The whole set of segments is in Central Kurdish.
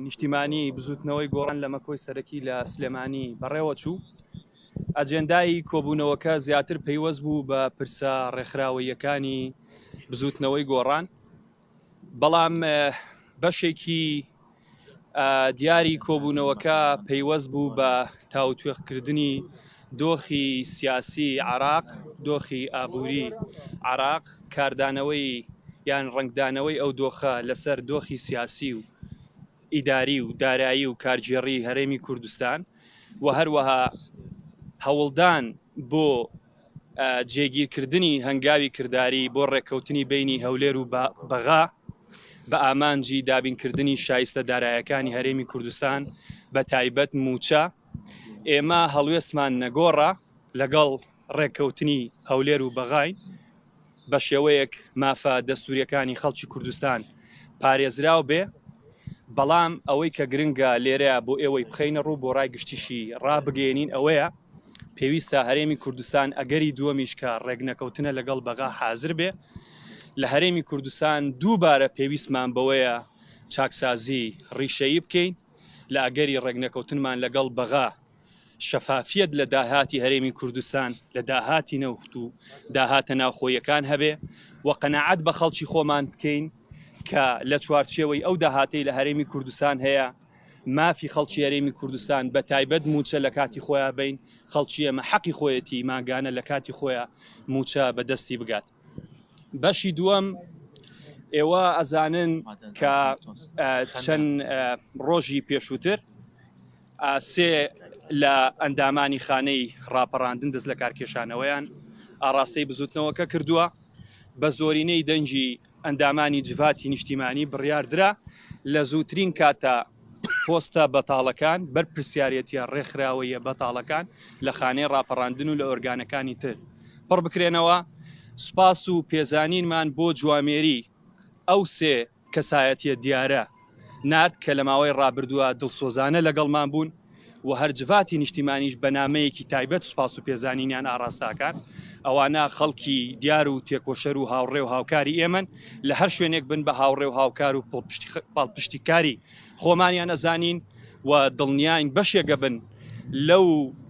نیشتیمانی بزوتنەوەی گۆڕان لە مەکۆی سەرەکی لە سلێمانی بەڕێوە چوو. ئەجێندای کۆبوونەوەکە زیاتر پەیوەست بوو بە پرسە ڕێکخراوەیەکانی بزوتنەوەی گۆڕان، بەڵام بەشێکی دیاری کۆبوونەوەکە پەیوەست بوو بە تاوتوێقکردنی دۆخی سیاسی عێراق، دۆخی ئابووری عێراق، کاردانەوەی یان ڕنگدانەوەی ئەو دۆخە لەسەر دۆخی سیاسی و ئیداری و دارایی و کارگێڕی هەرێمی کوردستان و هەروەها هەوڵدان بۆ جێگیرکردنی هەنگاوی کردداری بۆ ڕێککەوتنی بینی هەولێر و بەغا بە ئامانجی دابینکردنی شایستە دارایەکانی هەرێمی کوردستان بە تایبەت موچە. ئێمە هەڵوێستمان نەگۆڕە لەگەڵ ڕێککەوتنی هەولێر و بەغای بە شێوەیەک مافە دەستوریەکانی خەڵکی کوردستان پارێزراو بێ، بەڵام ئەوەی کە گرنگە لێرەیە بۆ ئێوەی بخەینە ڕوو بۆ ڕای گشتیشی ڕابگەێنین ئەوەیە پێویستە هەرێمی کوردستان ئەگەری دووەمیش کە ڕێگنەکەوتنە لەگەڵ بەغا حازر بێ. لە هەرێمی کوردستان دووبارە پێویستمان بەوەیە چاکسازی ڕیشەیی بکەین لە ئەگەری ڕێگنەکەوتنمان لەگەڵ بەغا شەفافیت لە داهاتی هەرێمی کوردستان لە داهاتی نەوت و داهاتە ناوخۆیەکان هەبێ و قەناعەت بە خەڵکی خۆمان بکەین کە لە چوارچێوەی ئەو داهاتەی لە هەرێمی کوردستان هەیە مافی خەڵکی هەرێمی کوردستان بە تایبەت موچە لە کاتی خۆیان بین، خەڵکی ئێمە حەقی خۆیەتی ماگانە لە کاتی خۆیان موچە بەدەستی بگات. بەشی دووەم، ئێوە ئەزانن کە چەند ڕۆژی پێشووتر سێ لە ئەندامانی خانەی ڕاپەڕاندن دەست لە کارکێشانەوەیان ئاڕاستەی بزوتنەوەکە کردووە. بە زۆرینەی دەنجی ئەندامانی جڤاتی نیشتیمانی بڕیاردرا لە زووترین کاتە پۆستە بەتاڵەکان بەرپرسیارەتیە ڕێکخراوەیە بەتاڵەکان لە خانەی ڕاپەڕاندن و لە ئۆرگانەکانی تر پڕ بکرێنەوە. سوپاس و پێزانینمان بۆ جوامێری ئەو سێ کەسایەتیە دیارە نارد کە لە ماوەی ڕابردووە دڵسۆزانە لەگەڵمان بوون و هەر جڤاتی نیشتیمانیش بە نامەیەکی تایبەت سوپاس و پێزانینیان ئاڕاستاکان. ئەوانە خەڵکی دیار و تێکۆشەر و هاوڕێ و هاوکاری ئێمن لە هەر شوێنێک بن بە هاوڕێ و هاوکار و پاڵپشتیکاری خۆمانیان ئەزانین و دڵنیاین بەشێگە بن لەو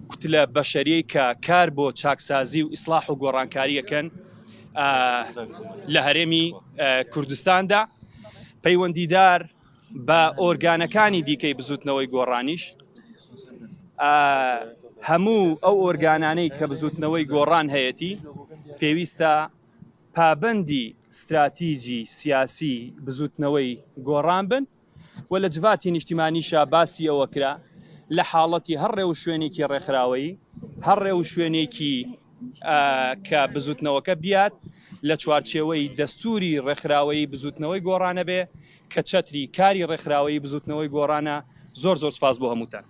کوتلە بەشەریەی کە کار بۆ چاکسازی و ئیسلاح و گۆڕانکاریەکەن لە هەرێمی کوردستاندا. پەیوەندیدار بە ئۆرگانەکانی دیکەی بزوتنەوەی گۆڕانیش، هەموو ئەو ئۆرگانانەی کە بزوتنەوەی گۆڕان هەیەی پێویستە پابەندی استراتیژی سیاسی بزوتنەوەی گۆڕان بن و لە جڤاتی نیشتیمانیشە باسی ئەوە کرا لە حاڵەتی هەرڕێ و شوێنێکی ڕێکخراوەیی هەرڕێ و شوێنێکی کە بزوتنەوەکە بیات لە چوارچێوەی دەستوری ڕێکخراوەیی بزوتنەوەی گۆڕانە بێ کە چەتری کاری ڕێکخراوەیی بزوتنەوەی گۆڕانە. زۆر زۆر سپاس بۆ هەمووتان.